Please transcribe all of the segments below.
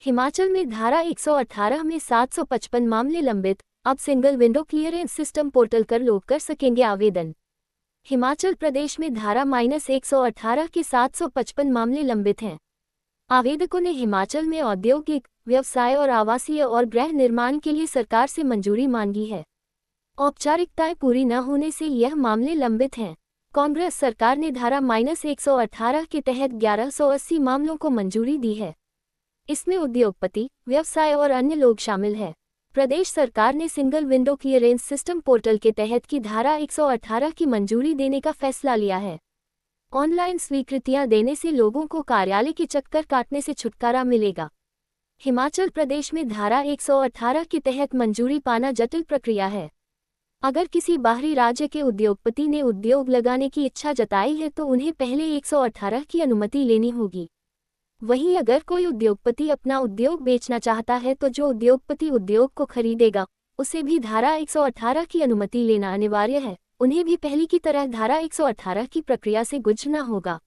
हिमाचल में धारा 118 में 755 मामले लंबित, अब single window clearance system portal कर लोग कर सकेंगे आवेदन। हिमाचल प्रदेश में धारा -118 के 755 मामले लंबित हैं। आवेदकों ने हिमाचल में औद्योगिक, व्यवसाय और आवासीय और गृह निर्माण के लिए सरकार से मंजूरी मांगी है। औपचारिकताएं पूरी न होने से यह मामले लंबित हैं। कांग्रेस सरकार ने धारा -118 के तहत 1180 मामलों को मंजूरी दी है। इसमें उद्योगपति, व्यवसाय और अन्य लोग शामिल हैं। प्रदेश सरकार ने single window clearance system portal के तहत की धारा 118 की मंजूरी देने का फैसला लिया है। ऑनलाइन स्वीकृतियां देने से लोगों को कार्यालय के चक्कर काटने से छुटकारा मिलेगा। हिमाचल प्रदेश में धारा 118 के तहत मंजूरी पाना जटिल प्रक्रिया है। अगर किसी बाहरी राज्य के उद्योगपति ने उद्योग लगाने की इच्छा जताई है तो उन्हें पहले 118 की अनुमति लेनी होगी। वहीं अगर कोई उद्योगपति अपना उद्योग बेचना चाहता है तो जो उद्योगपति उद्योग को खरीदेगा उसे भी धारा 118 की अनुमति लेना अनिवार्य है। उन्हें भी पहले की तरह धारा 118 की प्रक्रिया से गुजरना होगा।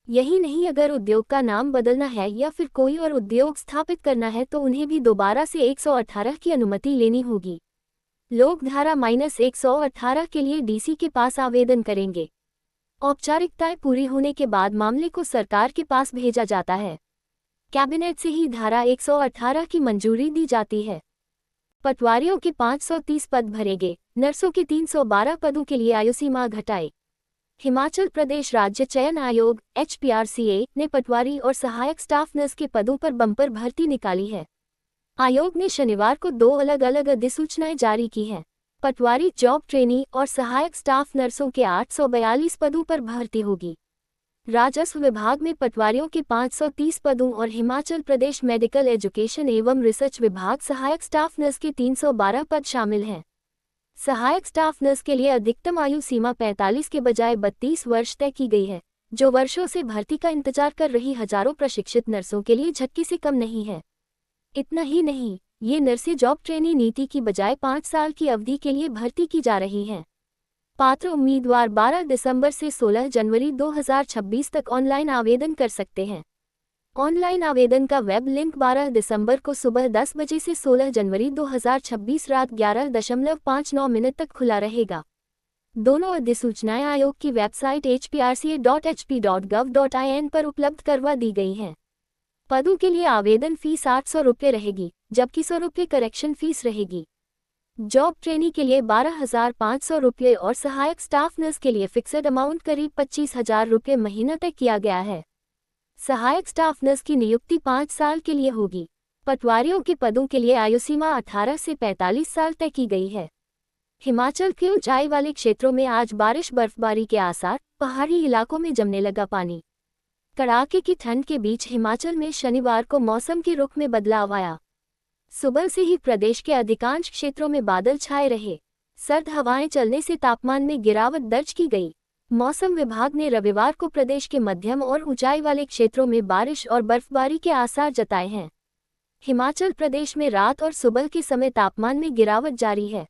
यही नहीं, अगर उद्योग का नाम बदलना है या फिर कोई और उद्योग स्थापित करना है तो उन्हें भी दोबारा से 118 की अनुमति लेनी होगी। लोग धारा -118 के लिए डीसी के पास आवेदन करेंगे। औपचारिकताएं पूरी होने के बाद मामले को सरकार के पास भेजा जाता है। कैबिनेट से ही धारा 118 की मंजूरी दी जाती है। पटवारियों के 530 पद भरे गए, नर्सों के 312 पदों के लिए आयु सीमा घटाई। हिमाचल प्रदेश राज्य चयन आयोग HPRCA ने पटवारी और सहायक स्टाफ नर्स के पदों पर बम्पर भर्ती निकाली है। आयोग ने शनिवार को 2 अलग अलग अधिसूचनाएं जारी की हैं। पटवारी, जॉब ट्रेनी और सहायक स्टाफ नर्सों के 842 पदों पर भर्ती होगी। राजस्व विभाग में पटवारियों के 530 पदों और हिमाचल प्रदेश मेडिकल एजुकेशन एवं रिसर्च विभाग सहायक स्टाफ नर्स के 312 पद शामिल हैं। सहायक स्टाफ नर्स के लिए अधिकतम आयु सीमा 45 के बजाय 32 वर्ष तय की गई है, जो वर्षों से भर्ती का इंतजार कर रही हजारों प्रशिक्षित नर्सों के लिए झटके से कम नहीं है। इतना ही नहीं, ये नर्सें जॉब ट्रेनी नीति की बजाय 5 साल की अवधि के लिए भर्ती की जा रही हैं। पात्र उम्मीदवार 12 दिसंबर से 16 जनवरी 2026 तक ऑनलाइन आवेदन कर सकते हैं। ऑनलाइन आवेदन का वेब लिंक 12 दिसंबर को सुबह 10 बजे से 16 जनवरी 2026 रात 11:59 तक खुला रहेगा। दोनों अधिसूचनाएं आयोग की वेबसाइट hprca.hp.gov.in पर उपलब्ध करवा दी गई हैं। पदों के लिए आवेदन फीस 800 रुपये रहेगी, जबकि 100 रुपये करेक्शन फीस रहेगी। जॉब ट्रेनी के लिए 12,500 रुपये और सहायक स्टाफ नर्स के लिए फिक्सड अमाउंट करीब 25,000 रुपये महीना तय किया गया है। सहायक स्टाफ नर्स की नियुक्ति 5 साल के लिए होगी। पटवारियों के पदों के लिए आयु सीमा 18 से 45 साल तय की गई है। हिमाचल के ऊंचाई वाले क्षेत्रों में आज बारिश बर्फबारी के आसार, पहाड़ी इलाकों में जमने लगा पानी। कड़ाके की ठंड के बीच हिमाचल में शनिवार को मौसम के रुख में बदलाव आया। सुबह से ही प्रदेश के अधिकांश क्षेत्रों में बादल छाए रहे। सर्द हवाएं चलने से तापमान में गिरावट दर्ज की गई। मौसम विभाग ने रविवार को प्रदेश के मध्यम और ऊंचाई वाले क्षेत्रों में बारिश और बर्फबारी के आसार जताए हैं। हिमाचल प्रदेश में रात और सुबह के समय तापमान में गिरावट जारी है।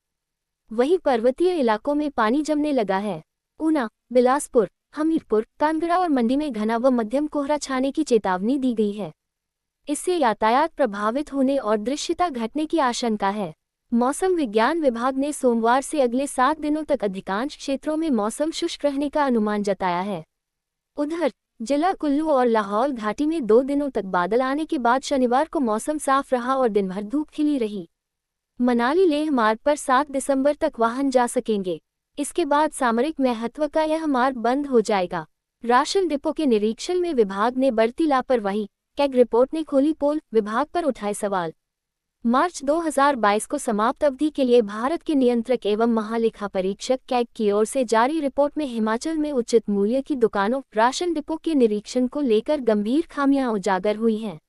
वहीं पर्वतीय इलाकों में पानी जमने लगा है। ऊना, बिलासपुर, हमीरपुर, कांगड़ा और मंडी में घना व मध्यम कोहरा छाने की चेतावनी दी गई है। इससे यातायात प्रभावित होने और दृश्यता घटने की आशंका है। मौसम विज्ञान विभाग ने सोमवार से अगले 7 दिनों तक अधिकांश क्षेत्रों में मौसम शुष्क रहने का अनुमान जताया है। उधर जिला कुल्लू और लाहौल घाटी में 2 दिनों तक बादल आने के बाद शनिवार को मौसम साफ रहा और दिन भर धूप खिली रही। मनाली लेह मार्ग पर 7 दिसंबर तक वाहन जा सकेंगे। इसके बाद सामरिक महत्व का यह मार्ग बंद हो जाएगा। राशन डिपो के निरीक्षण में विभाग ने बरती लापरवाही, कैग रिपोर्ट ने खोली पोल, विभाग पर उठाए सवाल। मार्च 2022 को समाप्त अवधि के लिए भारत के नियंत्रक एवं महालेखा परीक्षक कैग की ओर से जारी रिपोर्ट में हिमाचल में उचित मूल्य की दुकानों, राशन डिपो के निरीक्षण को लेकर गंभीर खामियां उजागर हुई हैं।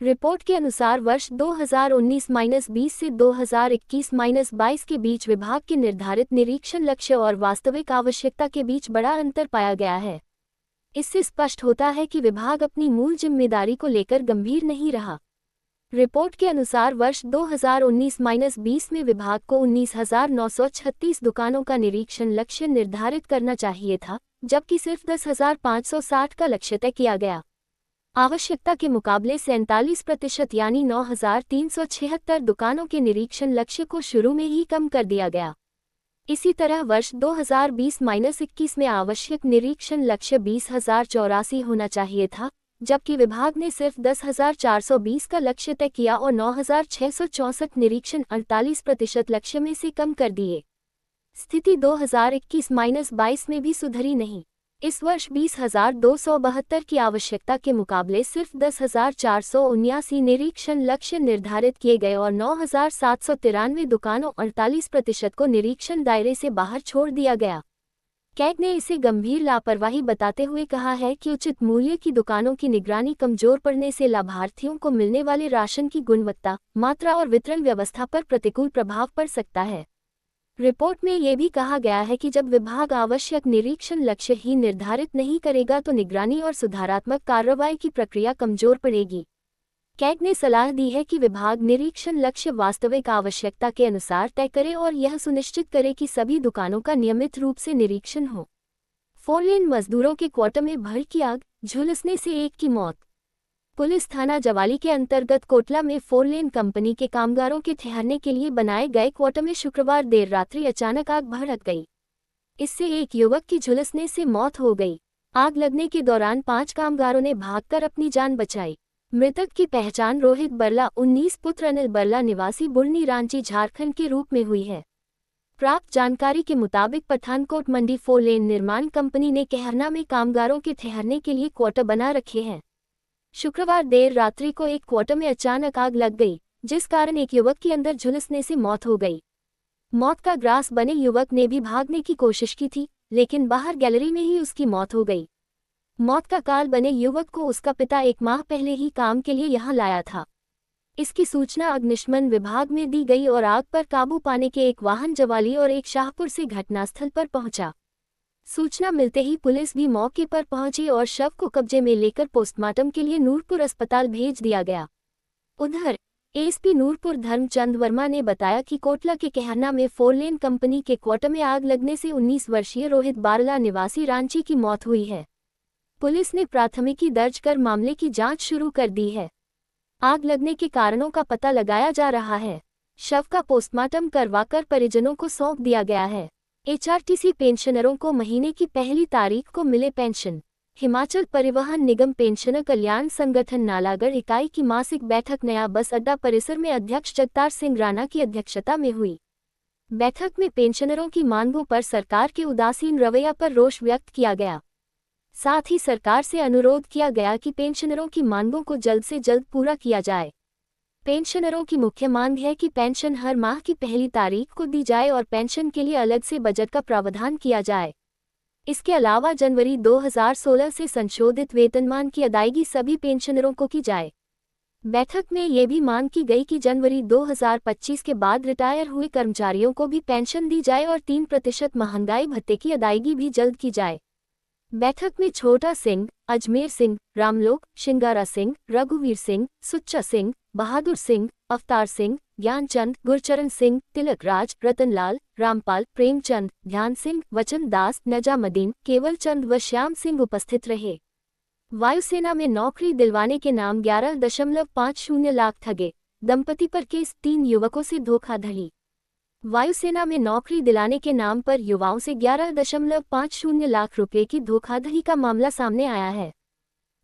रिपोर्ट के अनुसार वर्ष 2019-20 से 2021-22 के बीच विभाग के निर्धारित निरीक्षण लक्ष्य और वास्तविक आवश्यकता के बीच बड़ा अंतर पाया गया है। इससे स्पष्ट होता है कि विभाग अपनी मूल जिम्मेदारी को लेकर गंभीर नहीं रहा। रिपोर्ट के अनुसार वर्ष 2019-20 में विभाग को 19,936 दुकानों का निरीक्षण लक्ष्य निर्धारित करना चाहिए था, जबकि सिर्फ 10,560 का लक्ष्य तय किया गया। आवश्यकता के मुकाबले 47% यानी 9,376 दुकानों के निरीक्षण लक्ष्य को शुरू में ही कम कर दिया गया। इसी तरह वर्ष 2020-21 में आवश्यक निरीक्षण लक्ष्य 20,084 होना चाहिए था, जबकि विभाग ने सिर्फ 10,420 का लक्ष्य तय किया और 9,664 निरीक्षण 48% लक्ष्य में से कम कर दिए। स्थिति 2021-22 में भी सुधरी नहीं। इस वर्ष 20,272 की आवश्यकता के मुकाबले सिर्फ 10,479 निरीक्षण लक्ष्य निर्धारित किए गए और 9,793 दुकानों 48% को निरीक्षण दायरे से बाहर छोड़ दिया गया। कैग ने इसे गंभीर लापरवाही बताते हुए कहा है कि उचित मूल्य की दुकानों की निगरानी कमजोर पड़ने से लाभार्थियों को मिलने वाले राशन की गुणवत्ता, मात्रा और वितरण व्यवस्था पर प्रतिकूल प्रभाव पड़ सकता है। रिपोर्ट में ये भी कहा गया है कि जब विभाग आवश्यक निरीक्षण लक्ष्य ही निर्धारित नहीं करेगा तो निगरानी और सुधारात्मक कार्रवाई की प्रक्रिया कमजोर पड़ेगी। कैग ने सलाह दी है कि विभाग निरीक्षण लक्ष्य वास्तविक आवश्यकता के अनुसार तय करे और यह सुनिश्चित करे कि सभी दुकानों का नियमित रूप से निरीक्षण हो। 4 लेन मजदूरों के क्वार्टर में भड़की आग, झुलसने से एक की मौत। पुलिस थाना जवाली के अंतर्गत कोटला में 4 लेन कंपनी के कामगारों के ठहरने के लिए बनाए गए क्वार्टर में शुक्रवार देर रात्रि अचानक आग भड़क गई। इससे एक युवक की झुलसने से मौत हो गई। आग लगने के दौरान 5 कामगारों ने भागकर अपनी जान बचाई। मृतक की पहचान रोहित बरला 19 पुत्र अनिल बरला निवासी बुरनी रांची झारखंड के रूप में हुई है। प्राप्त जानकारी के मुताबिक पठानकोट मंडी 4 लेन निर्माण कंपनी ने कहरना में कामगारों के ठहरने के लिए क्वार्टर बना रखे हैं। शुक्रवार देर रात्रि को एक क्वार्टर में अचानक आग लग गई, जिस कारण एक युवक की अंदर झुलसने से मौत हो गई। मौत का ग्रास बने युवक ने भी भागने की कोशिश की थी, लेकिन बाहर गैलरी में ही उसकी मौत हो गई। मौत का काल बने युवक को उसका पिता 1 माह पहले ही काम के लिए यहां लाया था। इसकी सूचना अग्निशमन विभाग में दी गई और आग पर काबू पाने के एक वाहन जवाली और एक शाहपुर से घटनास्थल पर पहुंचा। सूचना मिलते ही पुलिस भी मौके पर पहुंची और शव को कब्जे में लेकर पोस्टमार्टम के लिए नूरपुर अस्पताल भेज दिया गया। उधर एसपी नूरपुर धर्मचंद वर्मा ने बताया कि कोटला के कहरना में 4 लेन कंपनी के क्वार्टर में आग लगने से 19 वर्षीय रोहित बारला निवासी रांची की मौत हुई है। पुलिस ने प्राथमिकी दर्ज कर मामले की जांच शुरू कर दी है। आग लगने के कारणों का पता लगाया जा रहा है। शव का पोस्टमार्टम करवाकर परिजनों को सौंप दिया गया है। एचआरटीसी पेंशनरों को महीने की पहली तारीख को मिले पेंशन। हिमाचल परिवहन निगम पेंशनर कल्याण संगठन नालागढ़ इकाई की मासिक बैठक नया बस अड्डा परिसर में अध्यक्ष जगतार सिंह राणा की अध्यक्षता में हुई। बैठक में पेंशनरों की मांगों पर सरकार के उदासीन रवैया पर रोष व्यक्त किया गया। साथ ही सरकार से अनुरोध किया गया कि पेंशनरों की मांगों को जल्द से जल्द पूरा किया जाए। पेंशनरों की मुख्य मांग है कि पेंशन हर माह की पहली तारीख को दी जाए और पेंशन के लिए अलग से बजट का प्रावधान किया जाए। इसके अलावा जनवरी 2016 से संशोधित वेतनमान की अदायगी सभी पेंशनरों को की जाए। बैठक में ये भी मांग की गई कि जनवरी 2025 के बाद रिटायर हुए कर्मचारियों को भी पेंशन दी जाए और 3% महंगाई भत्ते की अदायगी भी जल्द की जाए। बैठक में छोटा सिंह, अजमेर सिंह, रामलोक, शिंगारा सिंह, रघुवीर सिंह, सुच्चा सिंह, बहादुर सिंह, अवतार सिंह, ज्ञानचंद, गुरचरण सिंह, तिलक राज, रतनलाल, रामपाल, प्रेमचंद, ध्यान सिंह, वचन दास, नजामुद्दीन, केवल चंद व श्याम सिंह उपस्थित रहे। वायुसेना में नौकरी दिलवाने के नाम 11.50 लाख ठगे, दंपति पर केस, 3 युवकों से धोखाधड़ी। वायुसेना में नौकरी दिलाने के नाम पर युवाओं से 11.50 लाख रुपए की धोखाधड़ी का मामला सामने आया है।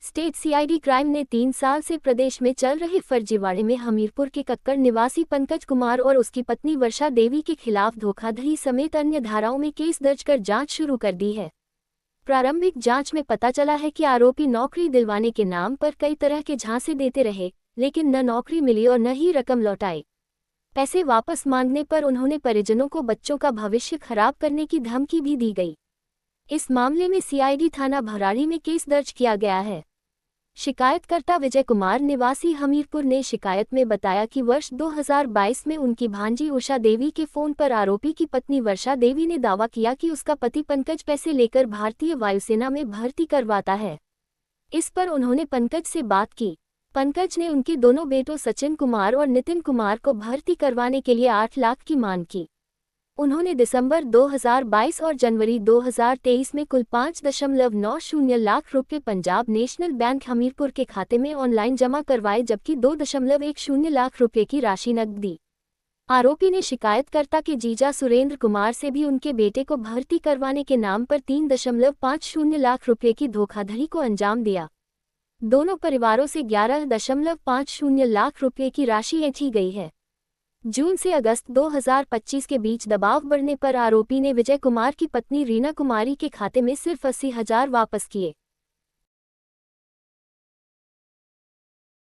स्टेट सीआईडी क्राइम ने 3 साल से प्रदेश में चल रहे फर्जीवाड़े में हमीरपुर के कक्कड़ निवासी पंकज कुमार और उसकी पत्नी वर्षा देवी के खिलाफ धोखाधड़ी समेत अन्य धाराओं में केस दर्ज कर जांच शुरू कर दी है। प्रारंभिक जांच में पता चला है कि आरोपी नौकरी दिलवाने के नाम पर कई तरह के झांसे देते रहे, लेकिन न नौकरी मिली और न ही रकम लौटाई। पैसे वापस मांगने पर उन्होंने परिजनों को बच्चों का भविष्य खराब करने की धमकी भी दी गई। इस मामले में सीआईडी थाना भराड़ी में केस दर्ज किया गया है। शिकायतकर्ता विजय कुमार निवासी हमीरपुर ने शिकायत में बताया कि वर्ष 2022 में उनकी भांजी उषा देवी के फोन पर आरोपी की पत्नी वर्षा देवी ने दावा किया कि उसका पति पंकज पैसे लेकर भारतीय वायुसेना में भर्ती करवाता है। इस पर उन्होंने पंकज से बात की। पंकज ने उनके दोनों बेटों सचिन कुमार और नितिन कुमार को भर्ती करवाने के लिए 8 लाख की मांग की। उन्होंने दिसंबर 2022 और जनवरी 2023 में कुल 5.90 लाख रुपए पंजाब नेशनल बैंक हमीरपुर के खाते में ऑनलाइन जमा करवाए, जबकि 2.10 लाख रुपए की राशि नकद दी। आरोपी ने शिकायतकर्ता के जीजा सुरेंद्र कुमार से भी उनके बेटे को भर्ती करवाने के नाम पर 3.50 लाख रुपए की धोखाधड़ी को अंजाम दिया। दोनों परिवारों से 11.50 लाख रुपए की राशि ऐंठी गई है। जून से अगस्त 2025 के बीच दबाव बढ़ने पर आरोपी ने विजय कुमार की पत्नी रीना कुमारी के खाते में सिर्फ 80,000 वापस किए।